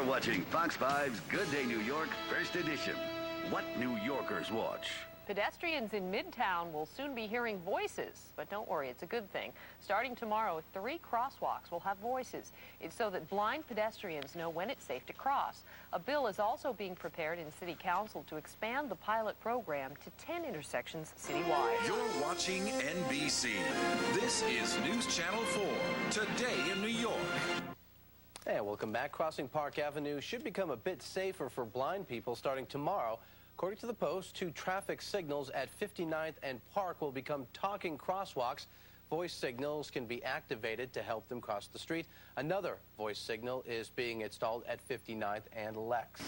You're watching Fox 5's Good Day New York, First Edition. What New Yorkers watch. Pedestrians in Midtown will soon be hearing voices, but don't worry, it's a good thing. Starting tomorrow, 3 crosswalks will have voices. It's so that blind pedestrians know when it's safe to cross. A bill is also being prepared in City Council to expand the pilot program to 10 intersections citywide. You're watching NBC. This is News Channel 4, Today in New York. Hey, welcome back. Crossing Park Avenue should become a bit safer for blind people starting tomorrow. According to the Post, 2 traffic signals at 59th and Park will become talking crosswalks. Voice signals can be activated to help them cross the street. Another voice signal is being installed at 59th and Lex.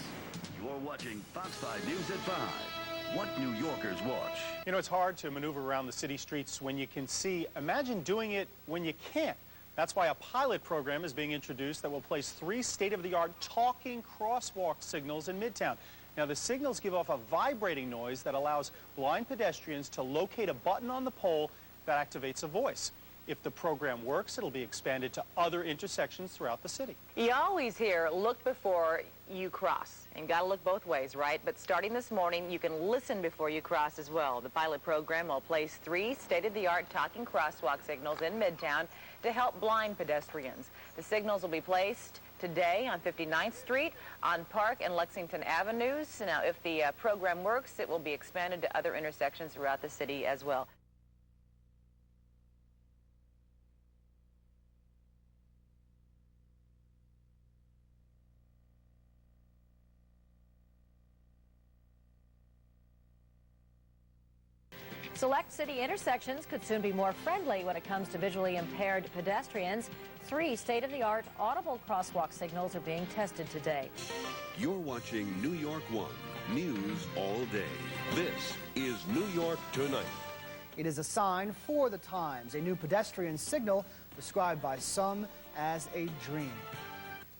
You're watching Fox 5 News at 5. What New Yorkers watch. You know, it's hard to maneuver around the city streets when you can see. Imagine doing it when you can't. That's why a pilot program is being introduced that will place 3 state-of-the-art talking crosswalk signals in Midtown. Now, the signals give off a vibrating noise that allows blind pedestrians to locate a button on the pole that activates a voice. If the program works, it'll be expanded to other intersections throughout the city. You always hear, look before you cross. And got to look both ways, right? But starting this morning, you can listen before you cross as well. The pilot program will place 3 state-of-the-art talking crosswalk signals in Midtown to help blind pedestrians. The signals will be placed today on 59th Street, on Park and Lexington Avenues. Now, if the program works, it will be expanded to other intersections throughout the city as well. Select city intersections could soon be more friendly when it comes to visually impaired pedestrians. 3 state-of-the-art audible crosswalk signals are being tested today. You're watching New York One, news all day. This is New York Tonight. It is a sign for the times, a new pedestrian signal described by some as a dream.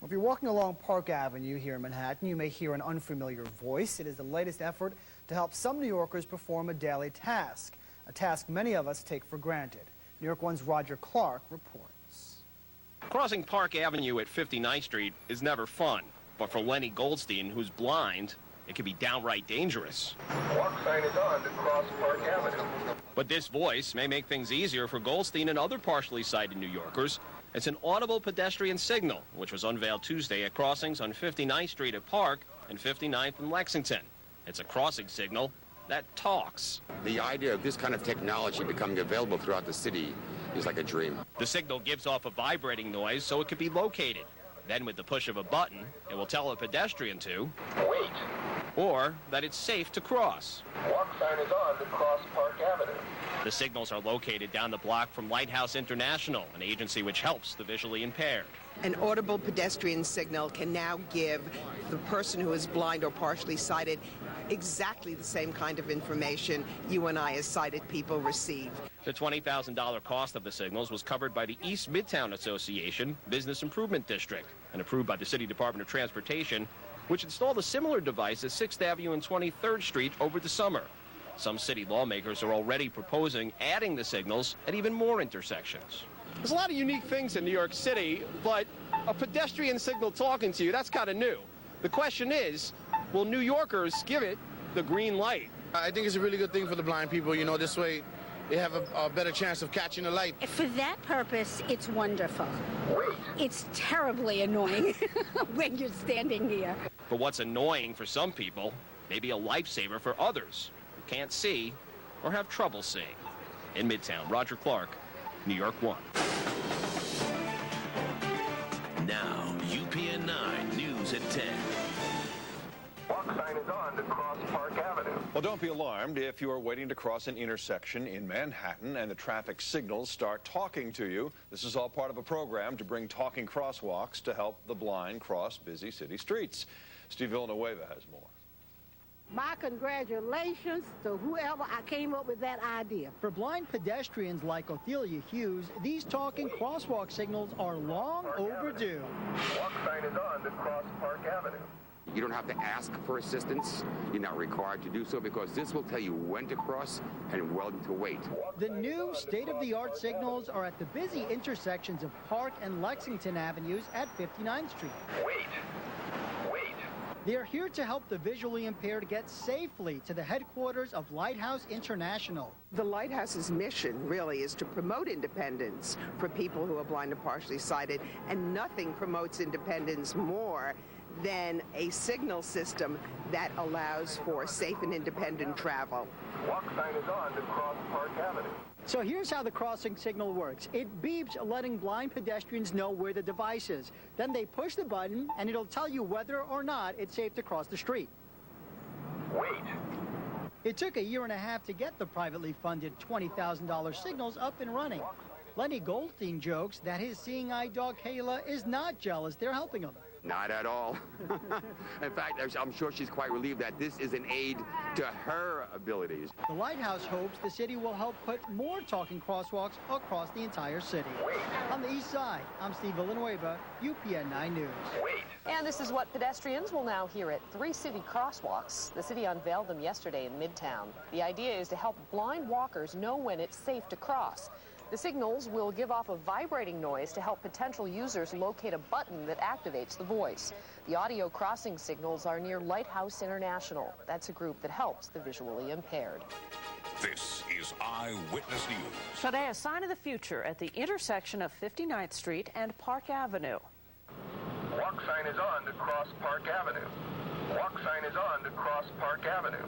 Well, if you're walking along Park Avenue here in Manhattan, you may hear an unfamiliar voice. It is the latest effort to help some New Yorkers perform a daily task, a task many of us take for granted. New York One's Roger Clark reports. Crossing Park Avenue at 59th Street is never fun, but for Lenny Goldstein, who's blind, it can be downright dangerous. Walk sign is on to cross Park Avenue. But this voice may make things easier for Goldstein and other partially sighted New Yorkers. It's an audible pedestrian signal, which was unveiled Tuesday at crossings on 59th Street at Park and 59th and Lexington. It's a crossing signal that talks. The idea of this kind of technology becoming available throughout the city is like a dream. The signal gives off a vibrating noise so it can be located. Then with the push of a button, it will tell a pedestrian to wait, or that it's safe to cross. Walk sign is on to cross Park Avenue. The signals are located down the block from Lighthouse International, an agency which helps the visually impaired. An audible pedestrian signal can now give the person who is blind or partially sighted exactly the same kind of information you and I as sighted people receive. The $20,000 cost of the signals was covered by the East Midtown Association Business Improvement District and approved by the City Department of Transportation, which installed a similar device at 6th Avenue and 23rd Street over the summer. Some city lawmakers are already proposing adding the signals at even more intersections. There's a lot of unique things in New York City, but a pedestrian signal talking to you, that's kind of new. The question is, will New Yorkers give it the green light? I think it's a really good thing for the blind people. You know, this way they have a better chance of catching the light. For that purpose, it's wonderful. Wait. It's terribly annoying when you're standing here. But what's annoying for some people may be a lifesaver for others who can't see or have trouble seeing. In Midtown, Roger Clark, New York One. Now, UPN 9 News at 10. Walk sign is on to cross Park Avenue. Well, don't be alarmed if you are waiting to cross an intersection in Manhattan and the traffic signals start talking to you. This is all part of a program to bring talking crosswalks to help the blind cross busy city streets. Steve Villanueva has more. My congratulations to whoever came up with that idea. For blind pedestrians like Othelia Hughes, these talking crosswalk signals are long overdue. Walk sign is on to cross Park Avenue. You don't have to ask for assistance. You're not required to do so because this will tell you when to cross and when to wait. The new state-of-the-art signals are at the busy intersections of Park and Lexington Avenues at 59th Street. Wait. They're here to help the visually impaired get safely to the headquarters of Lighthouse International. The Lighthouse's mission really is to promote independence for people who are blind or partially sighted, and nothing promotes independence more than a signal system that allows for safe and independent travel. Walk sign is on to cross Park Avenue. So here's how the crossing signal works. It beeps, letting blind pedestrians know where the device is. Then they push the button, and it'll tell you whether or not it's safe to cross the street. Wait. It took a year and a half to get the privately funded $20,000 signals up and running. Lenny Goldstein jokes that his seeing-eye dog Kayla is not jealous. They're helping him. Not at all. In fact, I'm sure she's quite relieved that this is an aid to her abilities. The Lighthouse hopes the city will help put more talking crosswalks across the entire city. On the east side, I'm Steve Villanueva, UPN 9 News. And this is what pedestrians will now hear at 3 city crosswalks. The city unveiled them yesterday in Midtown. The idea is to help blind walkers know when it's safe to cross. The signals will give off a vibrating noise to help potential users locate a button that activates the voice. The audio crossing signals are near Lighthouse International. That's a group that helps the visually impaired. This is Eyewitness News. Today, a sign of the future at the intersection of 59th Street and Park Avenue. Walk sign is on to cross Park Avenue. Walk sign is on to cross Park Avenue.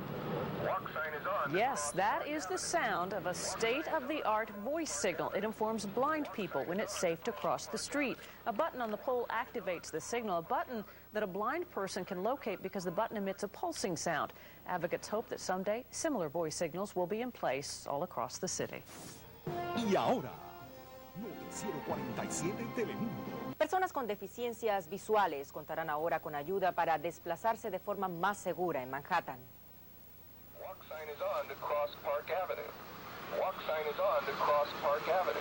Walk sign is on. Yes, that is the sound of a state-of-the-art voice signal. It informs blind people when it's safe to cross the street. A button on the pole activates the signal, a button that a blind person can locate because the button emits a pulsing sound. Advocates hope that someday similar voice signals will be in place all across the city. Y ahora, Noticiero 47 Telemundo. Personas con deficiencias visuales contarán ahora con ayuda para desplazarse de forma más segura en Manhattan. Walk sign is on to cross Park Avenue. Walk sign is on to cross Park Avenue.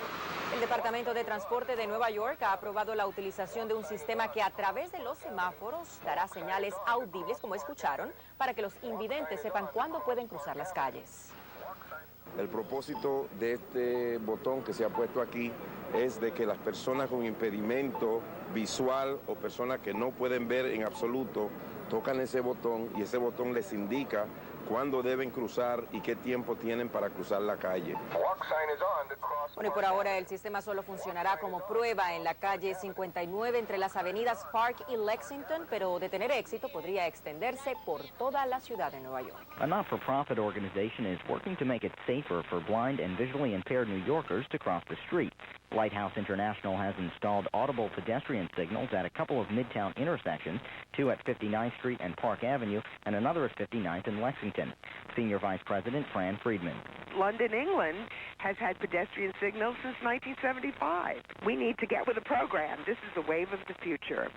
El Departamento de Transporte de Nueva York ha aprobado la utilización de un sistema que a través de los semáforos dará señales audibles, como escucharon, para que los invidentes sepan cuándo pueden cruzar las calles. El propósito de este botón que se ha puesto aquí es de que las personas con impedimento visual o personas que no pueden ver en absoluto tocan ese botón y ese botón les indica cuándo deben cruzar y qué tiempo tienen para cruzar la calle. Bueno, y por ahora el sistema solo funcionará como prueba en la calle 59 entre las avenidas Park y Lexington, pero de tener éxito podría extenderse por toda la ciudad de Nueva York. A not-for-profit organization is working to make it safer for blind and visually impaired New Yorkers to cross the street. Lighthouse International has installed audible pedestrian signals at a couple of Midtown intersections, 2 at 59th Street and Park Avenue, and another at 59th and Lexington. Senior Vice President Fran Friedman. London, England, has had pedestrian signals since 1975. We need to get with the program. This is the wave of the future.